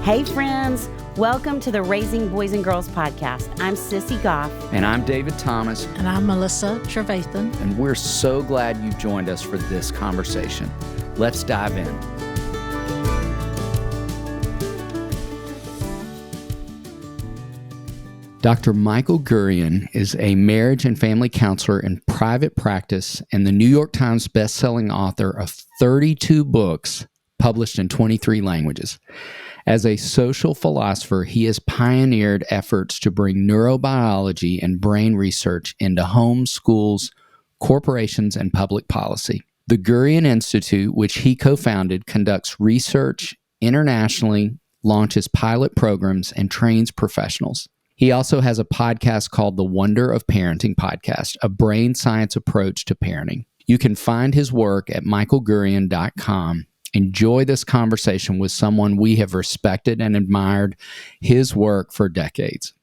Hey friends, welcome to the Raising Boys and Girls podcast. I'm Sissy Goff. And I'm David Thomas. And I'm Melissa Trevathan. And we're so glad you've joined us for this conversation. Let's dive in. Dr. Michael Gurian is a marriage and family counselor in private practice and the New York Times bestselling author of 32 books published in 23 languages. As a social philosopher, he has pioneered efforts to bring neurobiology and brain research into homes, schools, corporations, and public policy. The Gurian Institute, which he co-founded, conducts research internationally, launches pilot programs, and trains professionals. He also has a podcast called The Wonder of Parenting Podcast, a brain science approach to parenting. You can find his work at michaelgurian.com. Enjoy this conversation with someone we have respected and admired his work for decades.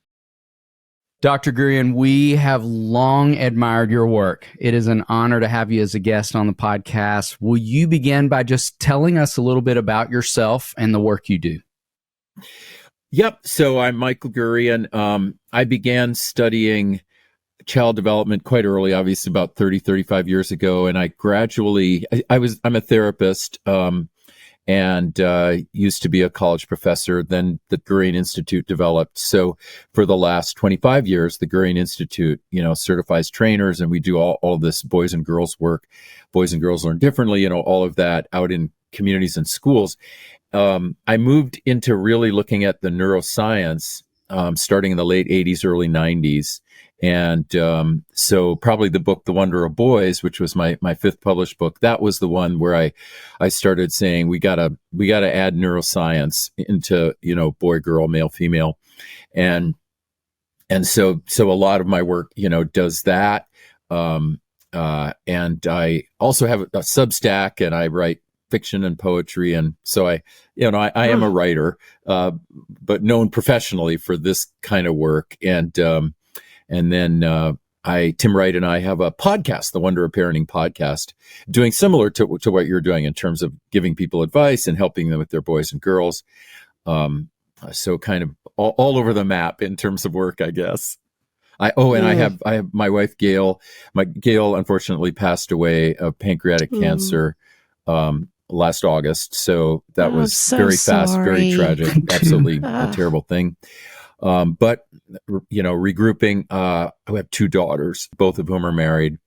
Dr. Gurian, we have long admired your work. It is an honor to have you as a guest on the podcast. Will you begin by just telling us a little bit about yourself and the work you do? Yep. So I'm Michael Gurian. I began studying child development quite early, obviously about 30, 35 years ago. And I gradually, I'm a therapist, and used to be a college professor. Then the Gurian Institute developed. So for the last 25 years, the Gurian Institute, certifies trainers, and we do all this boys and girls work. Boys and girls learn differently, all of that out in communities and schools. I moved into really looking at the neuroscience, starting in the late 80s, early 90s. And so probably the book, The Wonder of Boys, which was my fifth published book, that was the one where I started saying we gotta add neuroscience into, boy, girl, male, female. And so a lot of my work, does that. And I also have a Substack, and I write fiction and poetry. And so I am a writer, but known professionally for this kind of work. And then Tim Wright and I have a podcast, the Wonder of Parenting podcast, doing similar to what you're doing in terms of giving people advice and helping them with their boys and girls. So kind of all over the map in terms of work, I guess. I have my wife, Gail. Gail unfortunately passed away of pancreatic cancer last August. So that was so very fast, sorry. very tragic, absolutely a terrible thing. But regrouping, I have two daughters, both of whom are married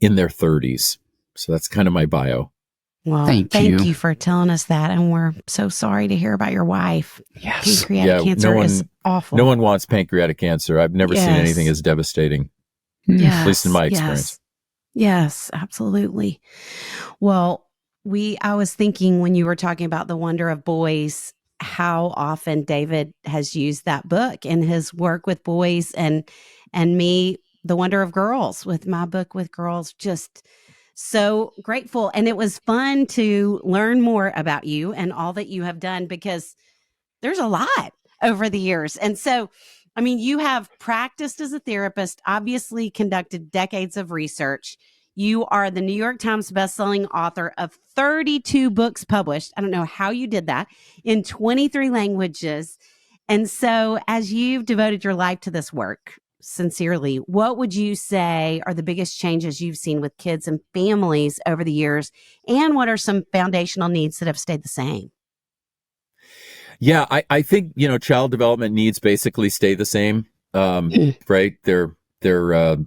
in their 30s. So that's kind of my bio. Well, thank you for telling us that. And we're so sorry to hear about your wife. Yes. Pancreatic cancer is awful. No one wants pancreatic cancer. I've never seen anything as devastating, at least in my experience. Yes, absolutely. Well, I was thinking when you were talking about The Wonder of Boys, how often David has used that book in his work with boys, and me, The Wonder of Girls, with my book with girls. Just so grateful. And it was fun to learn more about you and all that you have done, because there's a lot over the years. And so, you have practiced as a therapist, obviously conducted decades of research. You are the New York Times bestselling author of 32 books published. I don't know how you did that, in 23 languages. And so as you've devoted your life to this work, sincerely, what would you say are the biggest changes you've seen with kids and families over the years? And what are some foundational needs that have stayed the same? Yeah, I think, child development needs basically stay the same, right? They're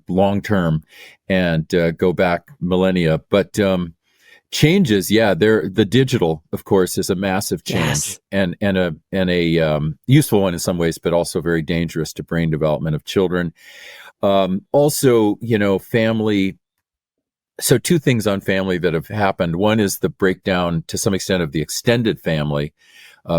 long-term and go back millennia. But changes, the digital, of course, is a massive change, and a useful one in some ways, but also very dangerous to brain development of children. Also, family. So two things on family that have happened. One is the breakdown to some extent of the extended family,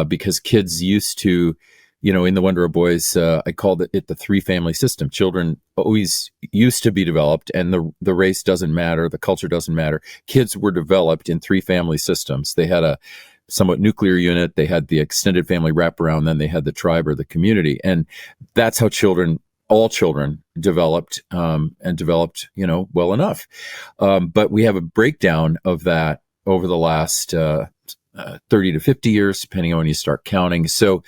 because kids used to, in The Wonder of Boys, I called it the three-family system. Children always used to be developed, and the race doesn't matter, the culture doesn't matter. Kids were developed in three-family systems. They had a somewhat nuclear unit, they had the extended family wraparound, then they had the tribe or the community. And that's how all children developed, and developed, well enough. But we have a breakdown of that over the last 30 to 50 years, depending on when you start counting. So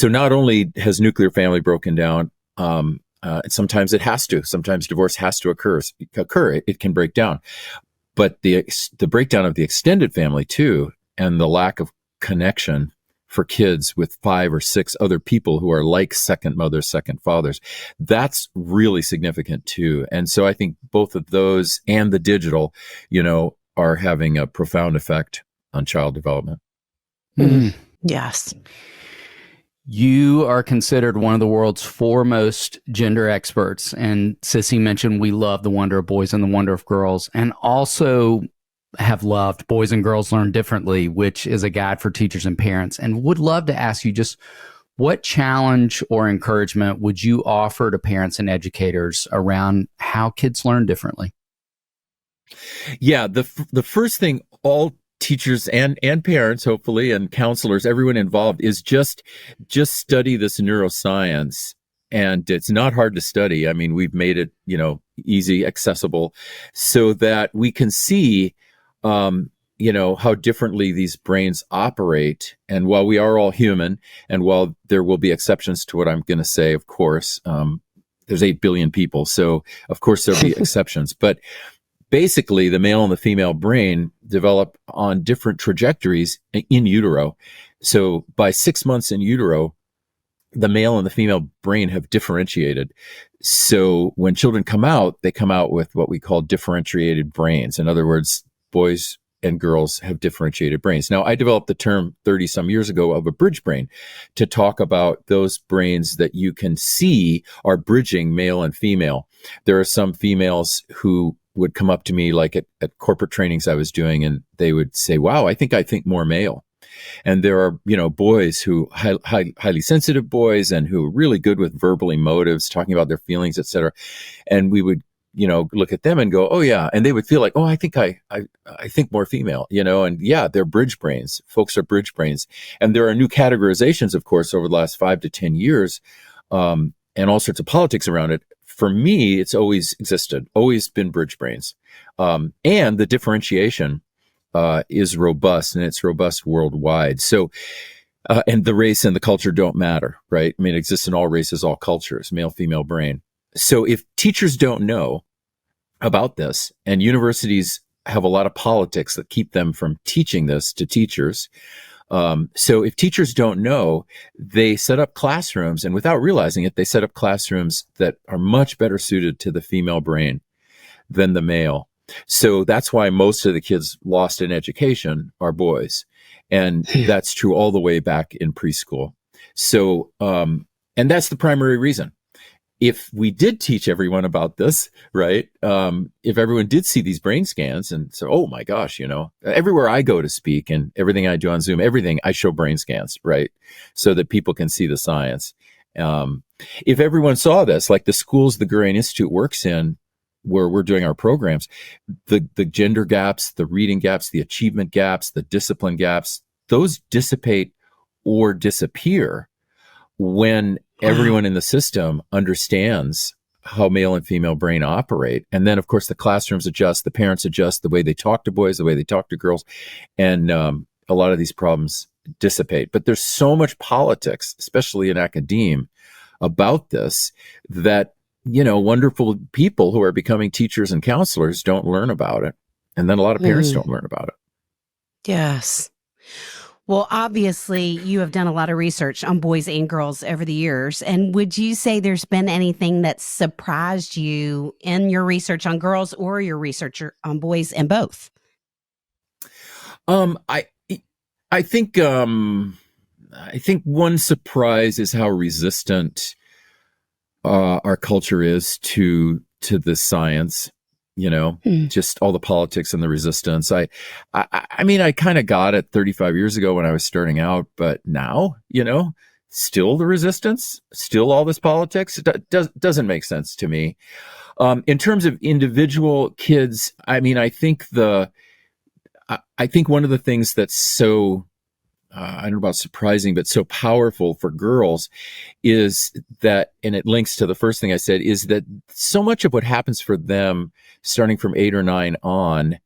not only has nuclear family broken down, sometimes it has to. Sometimes divorce has to occur. It can break down, but the breakdown of the extended family too, and the lack of connection for kids with 5 or 6 other people who are like second mothers, second fathers, that's really significant too. And so I think both of those and the digital, are having a profound effect on child development. Yes. You are considered one of the world's foremost gender experts. And Sissy mentioned We Love the Wonder of Boys and the Wonder of Girls, and also have loved Boys and Girls Learn Differently, which is a guide for teachers and parents. And would love to ask you just what challenge or encouragement would you offer to parents and educators around how kids learn differently? Yeah, the first thing all teachers and parents, hopefully, and counselors, everyone involved, is just study this neuroscience. And it's not hard to study. I mean, we've made it, easy, accessible, so that we can see, how differently these brains operate. And while we are all human, and while there will be exceptions to what I'm going to say, of course, there's 8 billion people. So of course there'll be exceptions, but basically, the male and the female brain develop on different trajectories in utero. So by 6 months in utero, the male and the female brain have differentiated. So when children come out, they come out with what we call differentiated brains. In other words, boys and girls have differentiated brains. Now, I developed the term 30 some years ago of a bridge brain to talk about those brains that you can see are bridging male and female. There are some females who would come up to me like at corporate trainings I was doing, and they would say, wow, I think more male. And there are, boys who highly sensitive boys and who are really good with verbal emotives, talking about their feelings, et cetera. And we would, look at them and go, oh yeah. And they would feel like, oh, I think I think more female, and yeah, they're bridge brains. Folks are bridge brains. And there are new categorizations, of course, over the last 5 to 10 years, and all sorts of politics around it. For me, it's always existed, always been bridge brains. And the differentiation is robust, and it's robust worldwide. So, and the race and the culture don't matter, right? I mean, it exists in all races, all cultures, male, female brain. So if teachers don't know about this, and universities have a lot of politics that keep them from teaching this to teachers, so if teachers don't know, they set up classrooms, and without realizing it, they set up classrooms that are much better suited to the female brain than the male. So that's why most of the kids lost in education are boys. And that's true all the way back in preschool. So, and that's the primary reason. If we did teach everyone about this, right? If everyone did see these brain scans and so, oh my gosh, everywhere I go to speak and everything I do on Zoom, everything I show brain scans, right? So that people can see the science. If everyone saw this, like the schools the Gurian Institute works in, where we're doing our programs, the gender gaps, the reading gaps, the achievement gaps, the discipline gaps, those dissipate or disappear when everyone in the system understands how male and female brain operate. And then, of course, the classrooms adjust, the parents adjust, the way they talk to boys, the way they talk to girls, and a lot of these problems dissipate. But there's so much politics, especially in academia, about this that wonderful people who are becoming teachers and counselors don't learn about it. And then a lot of parents don't learn about it. Yes. Well, obviously, you have done a lot of research on boys and girls over the years. And would you say there's been anything that surprised you in your research on girls or your research on boys and both? I think one surprise is how resistant our culture is to the science, just all the politics and the resistance. I mean, I kind of got it 35 years ago when I was starting out, but now, still the resistance, still all this politics, it doesn't make sense to me. In terms of individual kids, I mean, I think one of the things that's so, I don't know about surprising, but so powerful for girls is that, and it links to the first thing I said, is that so much of what happens for them starting from 8 or 9 on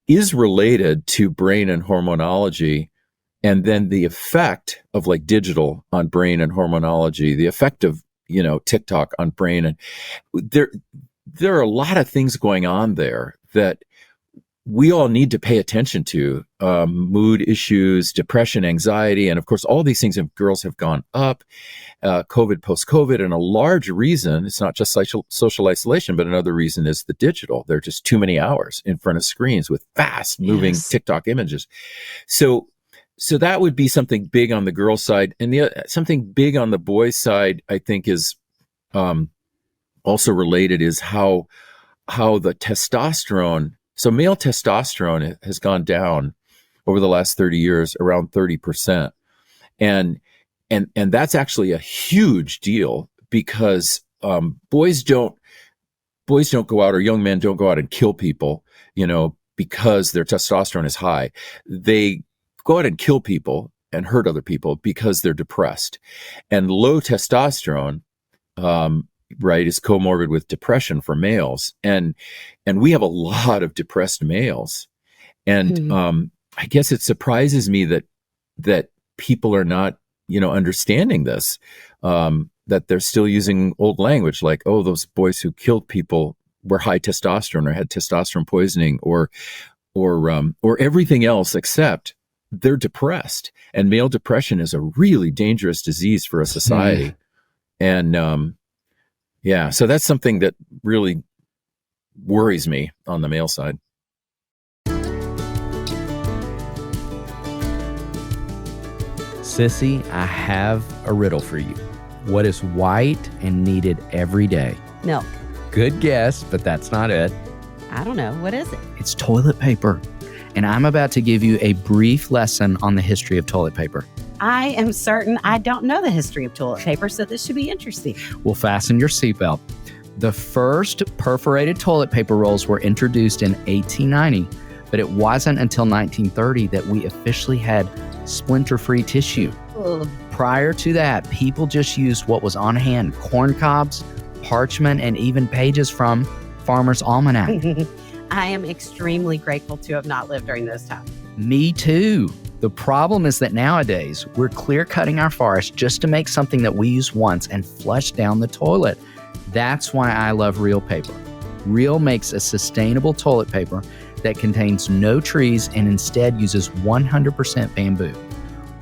is related to brain and hormonology And then the effect of like digital on brain and hormonology, the effect of, TikTok on brain. And there are a lot of things going on there that we all need to pay attention to. Mood issues, depression, anxiety, and of course, all these things in girls have gone up. COVID, post-COVID, and a large reason, it's not just social isolation, but another reason is the digital. There are just too many hours in front of screens with fast-moving TikTok images. So that would be something big on the girl side. And something big on the boy side, I think, is also related, is how the testosterone, so male testosterone has gone down over the last 30 years, around 30%. And that's actually a huge deal, because boys don't go out, or young men don't go out and kill people, because their testosterone is high. They go out and kill people and hurt other people because they're depressed. And low testosterone, right, is comorbid with depression for males. And we have a lot of depressed males. And I guess it surprises me that people are not, understanding this, that they're still using old language like, oh, those boys who killed people were high testosterone or had testosterone poisoning, or everything else except they're depressed. And male depression is a really dangerous disease for a society. And so that's something that really worries me on the male side. Sissy, I have a riddle for you. What is white and needed every day? Milk. Good guess, but that's not it. I don't know. What is it? It's toilet paper. And I'm about to give you a brief lesson on the history of toilet paper. I am certain I don't know the history of toilet paper, so this should be interesting. Well, fasten your seatbelt. The first perforated toilet paper rolls were introduced in 1890, but it wasn't until 1930 that we officially had splinter-free tissue. Ugh. Prior to that, people just used what was on hand: corn cobs, parchment, and even pages from Farmer's Almanac. I am extremely grateful to have not lived during those times. Me too. The problem is that nowadays we're clear cutting our forest just to make something that we use once and flush down the toilet. That's why I love Real Paper. Real makes a sustainable toilet paper that contains no trees and instead uses 100% bamboo.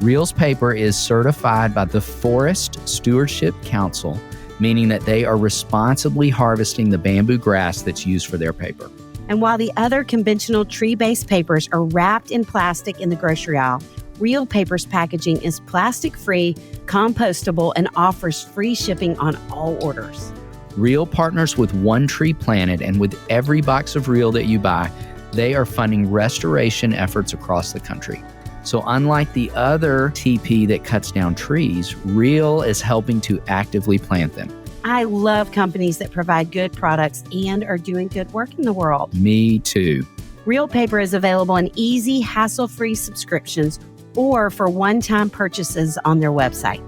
Real's paper is certified by the Forest Stewardship Council, meaning that they are responsibly harvesting the bamboo grass that's used for their paper. And while the other conventional tree-based papers are wrapped in plastic in the grocery aisle, Real Paper's packaging is plastic-free, compostable, and offers free shipping on all orders. Real partners with One Tree Planted, and with every box of Real that you buy, they are funding restoration efforts across the country. So unlike the other TP that cuts down trees, Real is helping to actively plant them. I love companies that provide good products and are doing good work in the world. Me too. Real Paper is available in easy, hassle-free subscriptions or for one-time purchases on their website.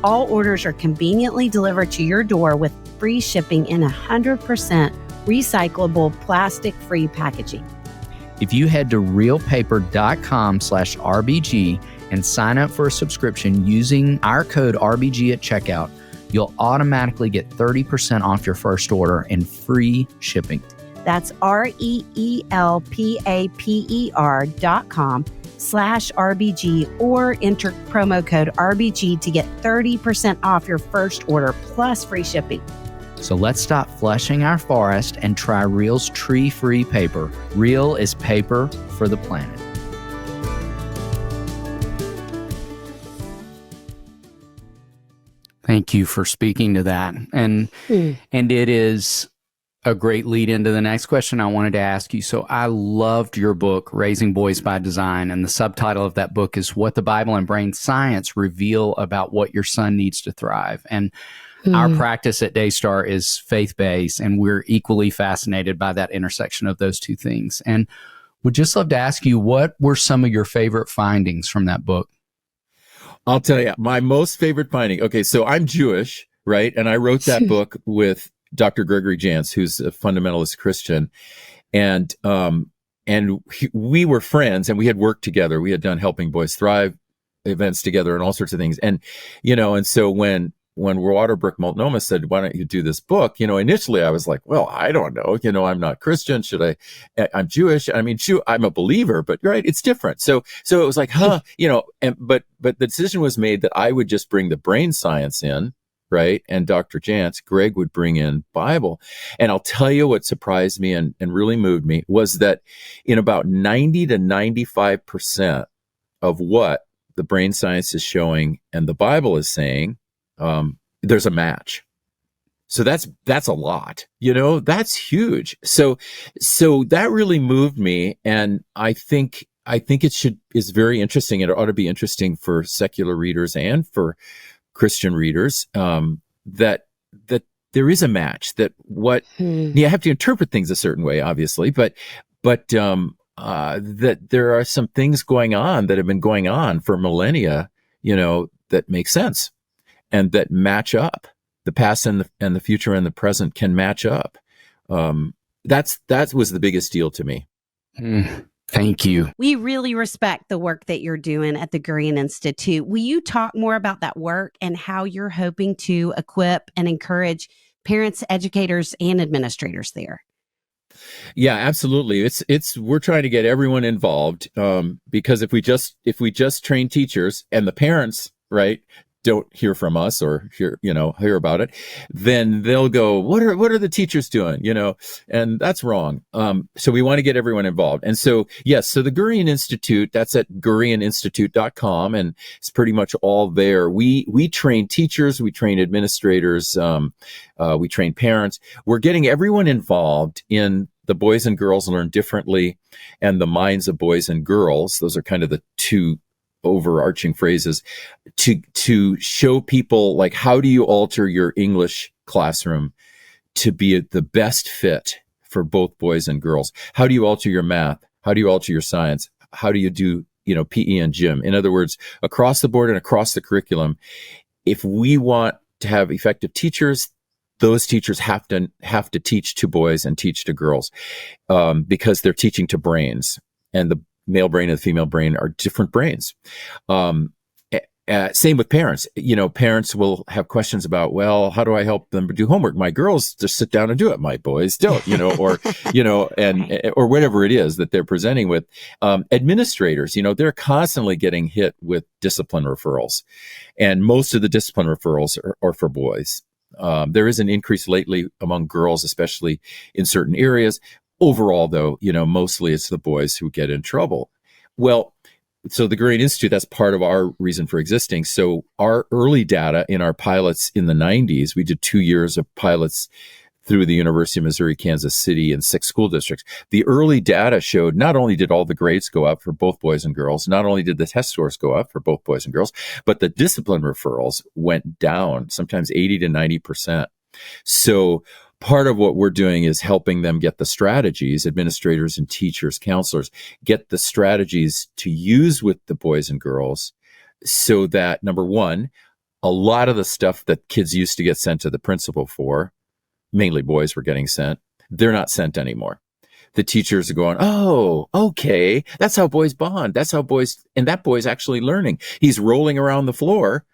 All orders are conveniently delivered to your door with free shipping in 100% recyclable plastic-free packaging. If you head to realpaper.com/RBG and sign up for a subscription using our code RBG at checkout, you'll automatically get 30% off your first order and free shipping. That's REELPAPER.com/RBG or enter promo code RBG to get 30% off your first order plus free shipping. So let's stop flushing our forest and try Real's tree-free paper. Real is paper for the planet. Thank you for speaking to that. And it is a great lead into the next question I wanted to ask you. So I loved your book, Raising Boys by Design, and the subtitle of that book is What the Bible and Brain Science Reveal About What Your Son Needs to Thrive. And our practice at Daystar is faith-based, and we're equally fascinated by that intersection of those two things. And would just love to ask you, what were some of your favorite findings from that book? I'll tell you, my most favorite finding. Okay, so I'm Jewish, right? And I wrote that book with Dr. Gregory Jantz, who's a fundamentalist Christian. And we were friends, and we had worked together. We had done Helping Boys Thrive events together and all sorts of things. And, and so when Waterbrook Multnomah said, why don't you do this book? Initially I was like, well, I don't know. I'm not Christian. I'm Jewish. I mean, I'm a believer, but right. It's different. So it was like, but the decision was made that I would just bring the brain science in, right? And Dr. Jantz, Greg, would bring in Bible. And I'll tell you what surprised me and really moved me was that in about 90 to 95% of what the brain science is showing and the Bible is saying, there's a match. So that's a lot, that's huge. So that really moved me. And I think is very interesting. It ought to be interesting for secular readers and for Christian readers, that there is a match, that you have to interpret things a certain way, obviously, but that there are some things going on that have been going on for millennia, that make sense. And that match up. The past and the future and the present can match up. That was the biggest deal to me. Thank you. We really respect the work that you're doing at the Gurian Institute. Will you talk more about that work and how you're hoping to equip and encourage parents, educators, and administrators there? Yeah, absolutely. We're trying to get everyone involved, because if we just train teachers and the parents, right, don't hear from us or hear about it, then they'll go, what are the teachers doing? And that's wrong. So we want to get everyone involved. And so, yes, so the Gurian Institute, that's at gurianinstitute.com, and it's pretty much all there. We train teachers, we train administrators, we train parents. We're getting everyone involved in the Boys and Girls Learn Differently and the Minds of Boys and Girls. Those are kind of the two overarching phrases to show people, like, how do you alter your English classroom to be the best fit for both boys and girls? How do you alter your math? How do you alter your science? How do you do, PE and gym? In other words, across the board and across the curriculum, if we want to have effective teachers, those teachers have to teach to boys and teach to girls, because they're teaching to brains, and the male brain and the female brain are different brains. Same with parents. Parents will have questions about, well, how do I help them do homework? My girls just sit down and do it. My boys don't, or, or whatever it is that they're presenting with. Administrators, they're constantly getting hit with discipline referrals, and most of the discipline referrals are for boys. There is an increase lately among girls, especially in certain areas. Overall, though, mostly it's the boys who get in trouble. Well, so the Gurian Institute, that's part of our reason for existing. So our early data in our pilots in the 90s, we did 2 years of pilots through the University of Missouri, Kansas City, and 6 school districts. The early data showed not only did all the grades go up for both boys and girls, not only did the test scores go up for both boys and girls, but the discipline referrals went down, sometimes 80 to 90%. So part of what we're doing is helping them get the strategies, administrators and teachers, counselors, get the strategies to use with the boys and girls, so that, number one, a lot of the stuff that kids used to get sent to the principal for, mainly boys were getting sent, they're not sent anymore. The teachers are going, oh, okay, that's how boys bond. That's how boys, and that boy's actually learning. He's rolling around the floor,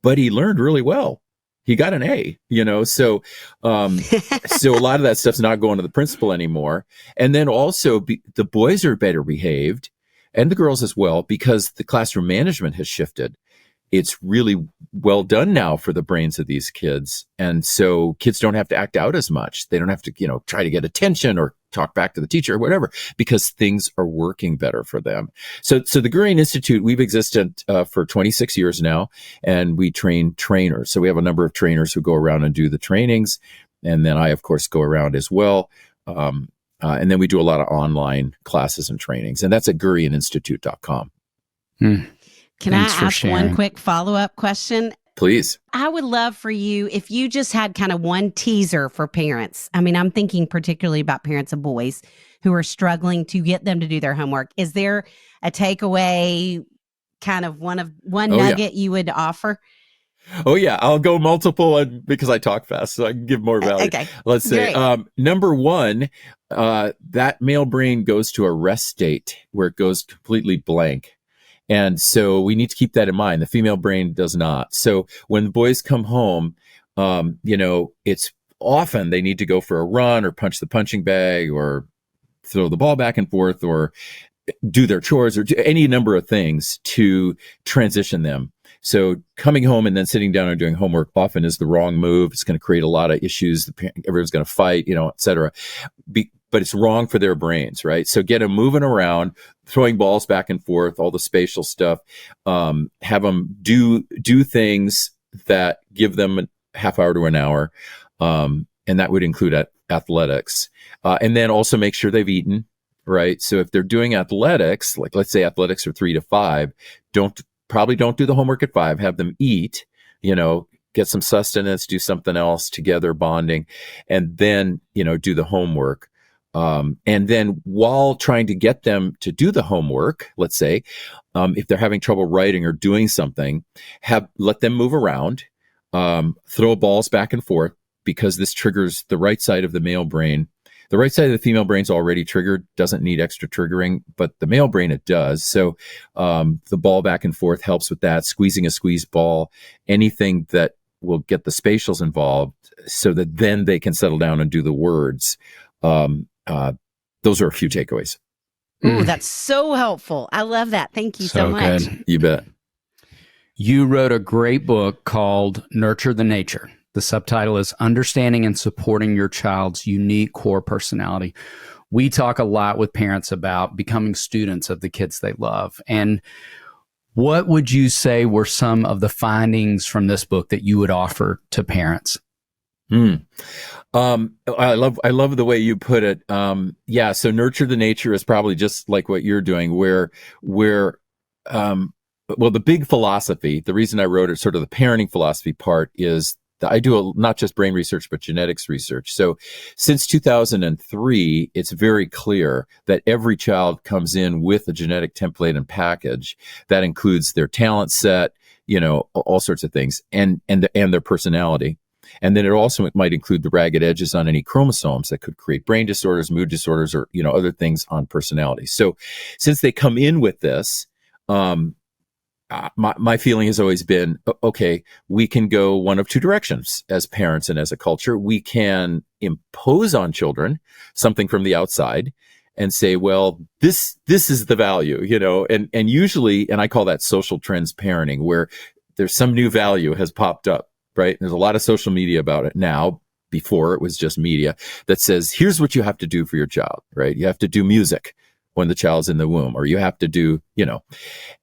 but he learned really well. He got an A, so so a lot of that stuff's not going to the principal anymore. And then also the boys are better behaved, and the girls as well, because the classroom management has shifted. It's really well done now for the brains of these kids. And so kids don't have to act out as much. They don't have to, try to get attention or talk back to the teacher or whatever, because things are working better for them. So the Gurian Institute, we've existed for 26 years now, and we train trainers. So we have a number of trainers who go around and do the trainings. And then I, of course, go around as well. And then we do a lot of online classes and trainings. And that's at gurianinstitute.com. Can I ask one quick follow-up question? Please. I would love for you, if you just had kind of one teaser for parents. I mean, I'm thinking particularly about parents of boys who are struggling to get them to do their homework. Is there a takeaway, kind of one nugget you would offer? Oh, yeah. I'll go multiple because I talk fast, so I can give more value. Okay. Let's say, number one, that male brain goes to a rest state where it goes completely blank. And so we need to keep that in mind. The female brain does not. So when the boys come home, it's often they need to go for a run or punch the punching bag or throw the ball back and forth or do their chores or do any number of things to transition them. So coming home and then sitting down and doing homework often is the wrong move. It's going to create a lot of issues. Everyone's going to fight, et cetera. But it's wrong for their brains, right? So get them moving around, throwing balls back and forth, all the spatial stuff. Have them do things that give them a half hour to an hour. And that would include athletics. And then also make sure they've eaten, right? So if they're doing athletics, like let's say athletics are 3 to 5, probably don't do the homework at 5. Have them eat, get some sustenance, do something else together, bonding, and then, do the homework. And then while trying to get them to do the homework, let's say, if they're having trouble writing or doing something, let them move around, throw balls back and forth, because this triggers the right side of the male brain. The right side of the female brain's already triggered, doesn't need extra triggering, but the male brain, it does. So the ball back and forth helps with that, squeezing a squeeze ball, anything that will get the spatials involved so that then they can settle down and do the words. Those are a few takeaways. Ooh, that's so helpful. I love that. Thank you so much. Good. You bet. You wrote a great book called Nurture the Nature. The subtitle is Understanding and Supporting Your Child's Unique Core Personality. We talk a lot with parents about becoming students of the kids they love. And what would you say were some of the findings from this book that you would offer to parents? I love the way you put it. So Nurture the Nature is probably just like what you're doing, where the big philosophy, the reason I wrote it, sort of the parenting philosophy part, is that I do not just brain research, but genetics research. So since 2003, it's very clear that every child comes in with a genetic template and package that includes their talent set, all sorts of things, and their personality. And then it also might include the ragged edges on any chromosomes that could create brain disorders, mood disorders, or, other things on personality. So since they come in with this, my feeling has always been, okay, we can go one of two directions as parents and as a culture. We can impose on children something from the outside and say, well, this is the value, and usually, and I call that social trends parenting, where there's some new value has popped up. Right? There's a lot of social media about it now. Before it was just media that says, here's what you have to do for your child, right? You have to do music when the child's in the womb, or you have to do,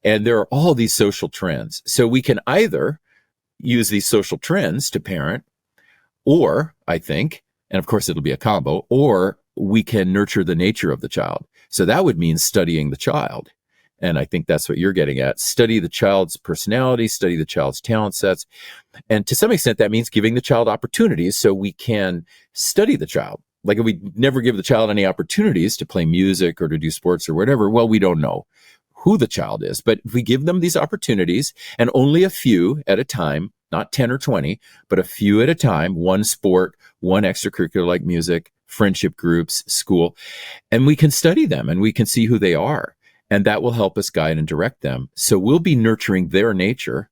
and there are all these social trends. So we can either use these social trends to parent, or I think, and of course it'll be a combo, or we can nurture the nature of the child. So that would mean studying the child. And I think that's what you're getting at. Study the child's personality, study the child's talent sets. And to some extent, that means giving the child opportunities so we can study the child. Like if we never give the child any opportunities to play music or to do sports or whatever, well, we don't know who the child is. But if we give them these opportunities, and only a few at a time, not 10 or 20, but a few at a time, one sport, one extracurricular like music, friendship groups, school, and we can study them and we can see who they are. And that will help us guide and direct them. So we'll be nurturing their nature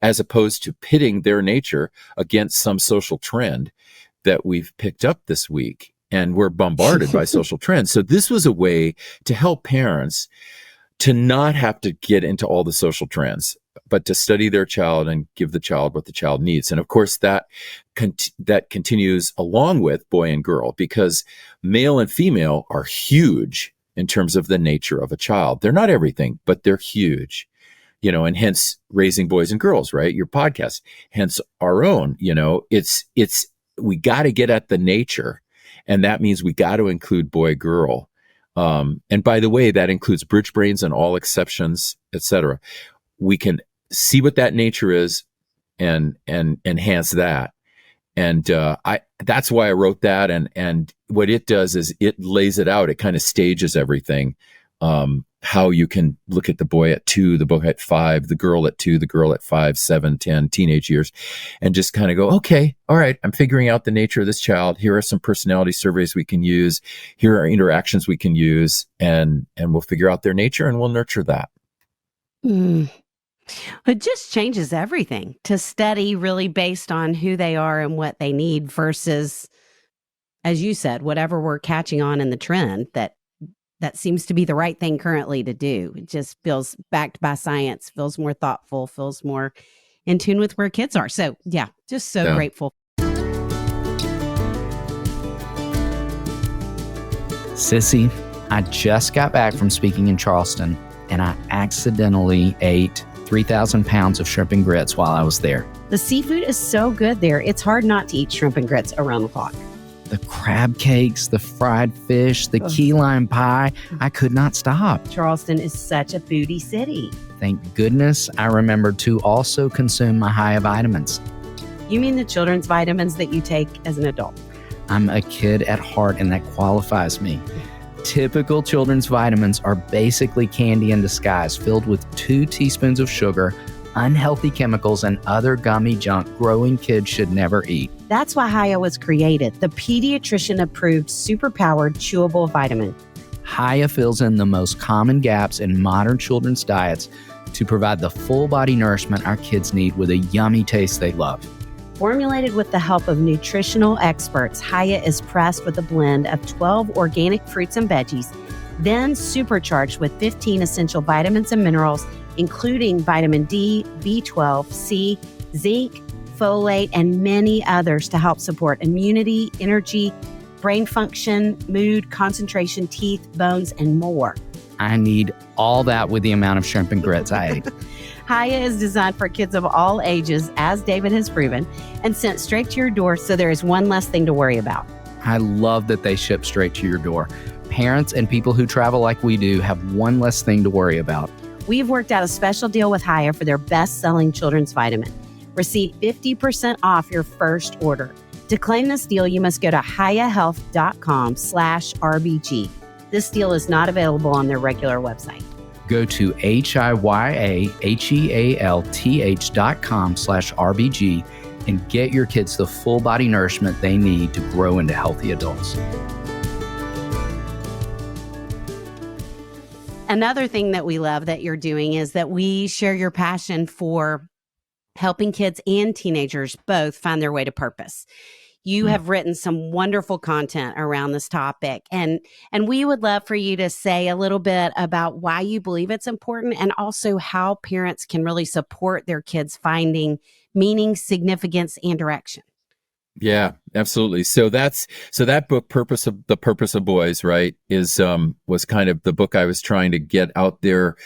as opposed to pitting their nature against some social trend that we've picked up this week. And we're bombarded by social trends. So this was a way to help parents to not have to get into all the social trends, but to study their child and give the child what the child needs. And of course, that continues along with boy and girl, because male and female are huge in terms of the nature of a child. They're not everything, but they're huge, and hence raising boys and girls, right? Your podcast, hence our own, we got to get at the nature. And that means we got to include boy, girl. And by the way, that includes bridge brains and all exceptions, et cetera. We can see what that nature is and enhance that. And that's why I wrote that. And what it does is it lays it out. It kind of stages everything. How you can look at the boy at 2, the boy at 5, the girl at 2, the girl at 5, 7, 10, teenage years, and just kind of go, okay, all right, I'm figuring out the nature of this child. Here are some personality surveys we can use. Here are interactions we can use, and we'll figure out their nature and we'll nurture that. Mm. It just changes everything to study really based on who they are and what they need versus, as you said, whatever we're catching on in the trend that seems to be the right thing currently to do. It just feels backed by science, feels more thoughtful, feels more in tune with where kids are. So, yeah, just so Yeah. grateful. Sissy, I just got back from speaking in Charleston, and I accidentally ate 3,000 pounds of shrimp and grits while I was there. The seafood is so good there. It's hard not to eat shrimp and grits around the clock. The crab cakes, the fried fish, the key lime pie, I could not stop. Charleston is such a foodie city. Thank goodness I remembered to also consume my Haya vitamins. You mean the children's vitamins that you take as an adult? I'm a kid at heart, and that qualifies me. Typical children's vitamins are basically candy in disguise, filled with 2 teaspoons of sugar, unhealthy chemicals, and other gummy junk growing kids should never eat. That's why Haya was created, the pediatrician-approved superpowered chewable vitamin. Haya fills in the most common gaps in modern children's diets to provide the full body nourishment our kids need with a yummy taste they love. Formulated with the help of nutritional experts, Haya is pressed with a blend of 12 organic fruits and veggies, then supercharged with 15 essential vitamins and minerals, including vitamin D, B12, C, zinc, folate, and many others to help support immunity, energy, brain function, mood, concentration, teeth, bones, and more. I need all that with the amount of shrimp and grits I ate. Haya is designed for kids of all ages, as David has proven, and sent straight to your door so there is one less thing to worry about. I love that they ship straight to your door. Parents and people who travel like we do have one less thing to worry about. We've worked out a special deal with Haya for their best-selling children's vitamin. Receive 50% off your first order. To claim this deal, you must go to hayahealth.com/RBG. This deal is not available on their regular website. Go to HIYAHEALTH.com/RBG and get your kids the full body nourishment they need to grow into healthy adults. Another thing that we love that you're doing is that we share your passion for helping kids and teenagers both find their way to purpose. You have written some wonderful content around this topic, and we would love for you to say a little bit about why you believe it's important and also how parents can really support their kids finding meaning, significance, and direction. Yeah, absolutely. So that book, Purpose of Boys, right, is was kind of the book I was trying to get out there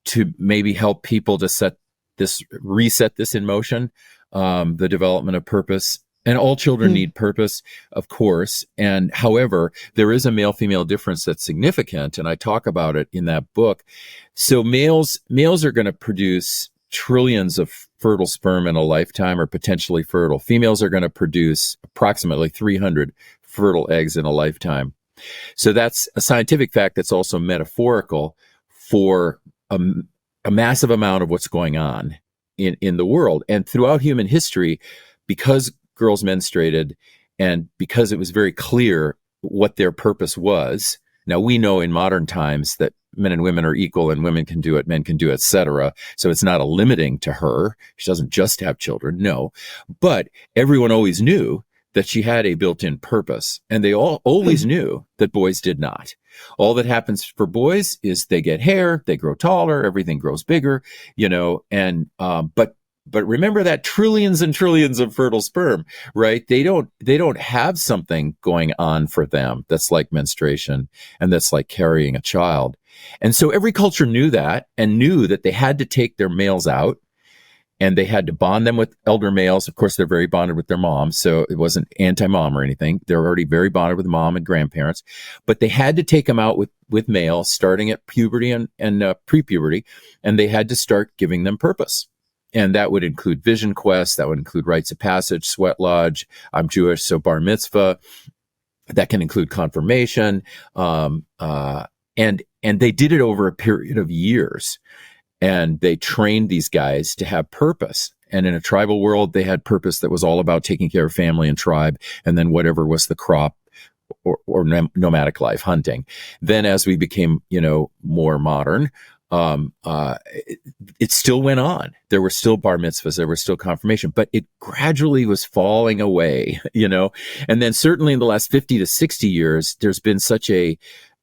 to maybe help people to reset this in motion, the development of purpose. And all children need purpose, of course. And however, there is a male-female difference that's significant, and I talk about it in that book. So males are going to produce trillions of fertile sperm in a lifetime, or potentially fertile. Females are going to produce approximately 300 fertile eggs in a lifetime. So that's a scientific fact that's also metaphorical for a massive amount of what's going on in the world. And throughout human history, because girls menstruated and because it was very clear what their purpose was. Now, we know in modern times that men and women are equal and women can do it, men can do it, etc. So it's not a limiting to her. She doesn't just have children, no. But everyone always knew that she had a built-in purpose, and they all always knew that boys did not. All that happens for boys is they get hair, they grow taller, everything grows bigger, and but remember that trillions and trillions of fertile sperm, right? They don't have something going on for them that's like menstruation and that's like carrying a child. And so every culture knew that and knew that they had to take their males out and they had to bond them with elder males. Of course, they're very bonded with their moms, so it wasn't anti-mom or anything. They're already very bonded with mom and grandparents, but they had to take them out with males starting at puberty and pre-puberty, and they had to start giving them purpose. And that would include vision quest. That would include rites of passage, sweat lodge. I'm Jewish, so bar mitzvah. That can include confirmation. And they did it over a period of years. And they trained these guys to have purpose. And in a tribal world, they had purpose that was all about taking care of family and tribe. And then whatever was the crop or nomadic life, hunting. Then as we became, more modern, it still went on. There were still bar mitzvahs, there was still confirmation, but it gradually was falling away, and then certainly in the last 50 to 60 years, there's been such a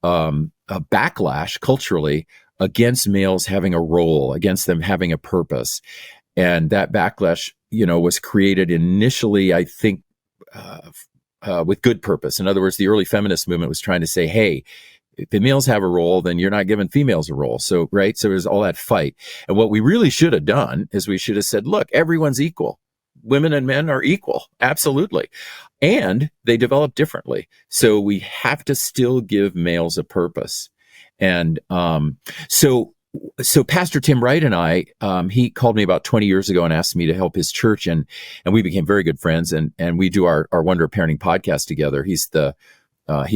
backlash culturally against males having a role, against them having a purpose. And that backlash, was created initially, I think, with good purpose. In other words, the early feminist movement was trying to say, hey, if the males have a role, then you're not giving females a role. So, right. So there's all that fight. And what we really should have done is we should have said, look, everyone's equal. Women and men are equal. Absolutely. And they develop differently. So we have to still give males a purpose. And, so Pastor Tim Wright and I, he called me about 20 years ago and asked me to help his church. And we became very good friends, and we do our Wonder of Parenting podcast together. He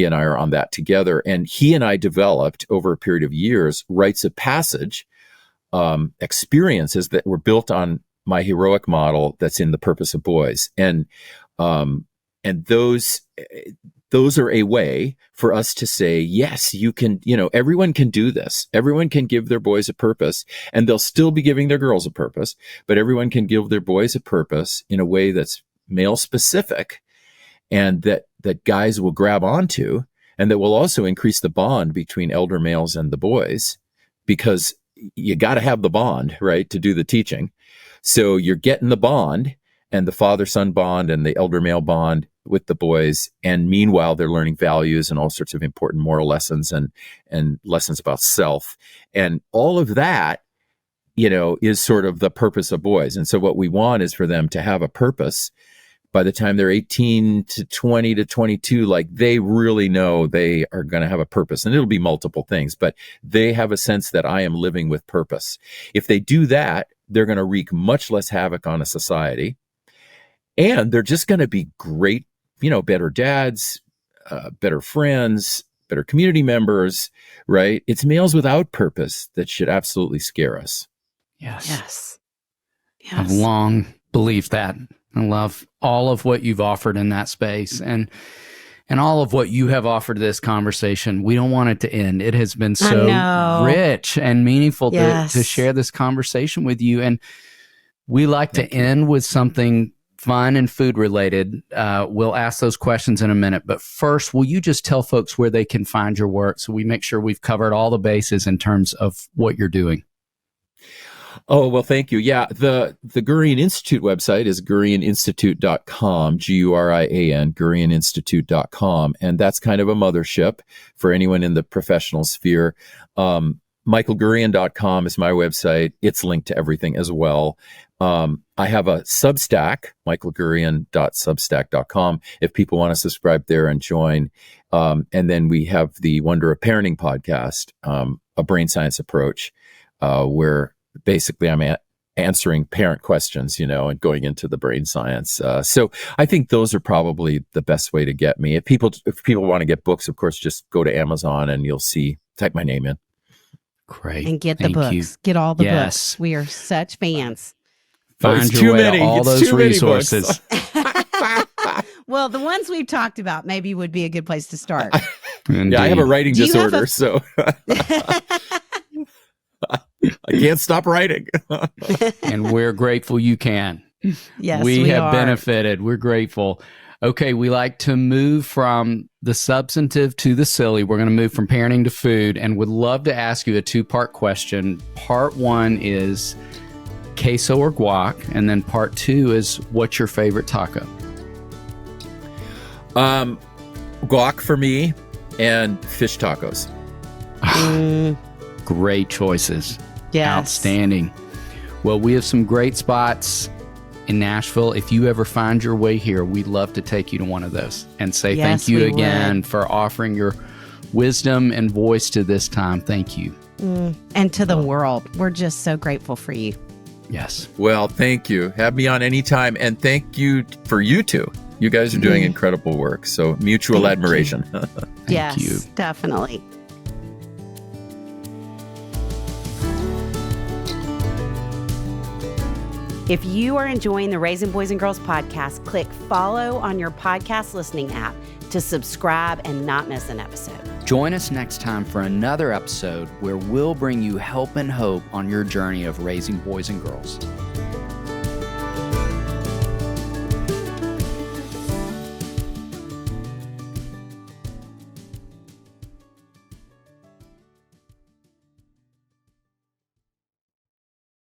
and I are on that together. And he and I developed over a period of years, rites of passage, experiences that were built on my heroic model that's in The Purpose of Boys. And those are a way for us to say, yes, you can, everyone can do this. Everyone can give their boys a purpose, and they'll still be giving their girls a purpose, but everyone can give their boys a purpose in a way that's male specific, and that guys will grab onto, and that will also increase the bond between elder males and the boys, because you got to have the bond, right, to do the teaching. So you're getting the bond, and the father-son bond and the elder male bond with the boys. And meanwhile, they're learning values and all sorts of important moral lessons and lessons about self. And all of that, is sort of the purpose of boys. And so what we want is for them to have a purpose by the time they're 18 to 20 to 22, like they really know they are going to have a purpose, and it'll be multiple things, but they have a sense that I am living with purpose. If they do that, they're going to wreak much less havoc on a society, and they're just going to be great, better dads, better friends, better community members, right? It's males without purpose that should absolutely scare us. Yes. I've long believed that. I love all of what you've offered in that space, and all of what you have offered this conversation. We don't want it to end. It has been so rich and meaningful to share this conversation with you. And we like to end with something fun and food related. We'll ask those questions in a minute. But first, will you just tell folks where they can find your work so we make sure we've covered all the bases in terms of what you're doing? Oh, well, thank you. Yeah, the Gurian Institute website is gurianinstitute.com, Gurian, Gurianinstitute.com. And that's kind of a mothership for anyone in the professional sphere. MichaelGurian.com is my website. It's linked to everything as well. I have a Substack, michaelgurian.substack.com, if people want to subscribe there and join. And then we have the Wonder of Parenting podcast, a brain science approach, where basically I'm answering parent questions, and going into the brain science. So I think those are probably the best way to get me. If people want to get books, of course, just go to Amazon and you'll type my name in. Great. And get the books. You. Get all the books. We are such fans. Find your way to all those resources. Well, the ones we've talked about maybe would be a good place to start. Yeah, I have a writing disorder, so I can't stop writing. And we're grateful you can. Yes, we have benefited. We're grateful. Okay, we like to move from the substantive to the silly. We're going to move from parenting to food, and would love to ask you a two-part question. Part one is queso or guac, and then part two is what's your favorite taco? Guac for me, and fish tacos. Great choices. Yes. Outstanding. Well, we have some great spots in Nashville. If you ever find your way here, we'd love to take you to one of those and say thank you again for offering your wisdom and voice to this time. Thank you. And to the world. We're just so grateful for you. Yes. Well, thank you. Have me on anytime. And thank you for you two. You guys are doing incredible work. So mutual admiration. Thank you. Definitely. If you are enjoying the Raising Boys and Girls podcast, click follow on your podcast listening app to subscribe and not miss an episode. Join us next time for another episode where we'll bring you help and hope on your journey of raising boys and girls.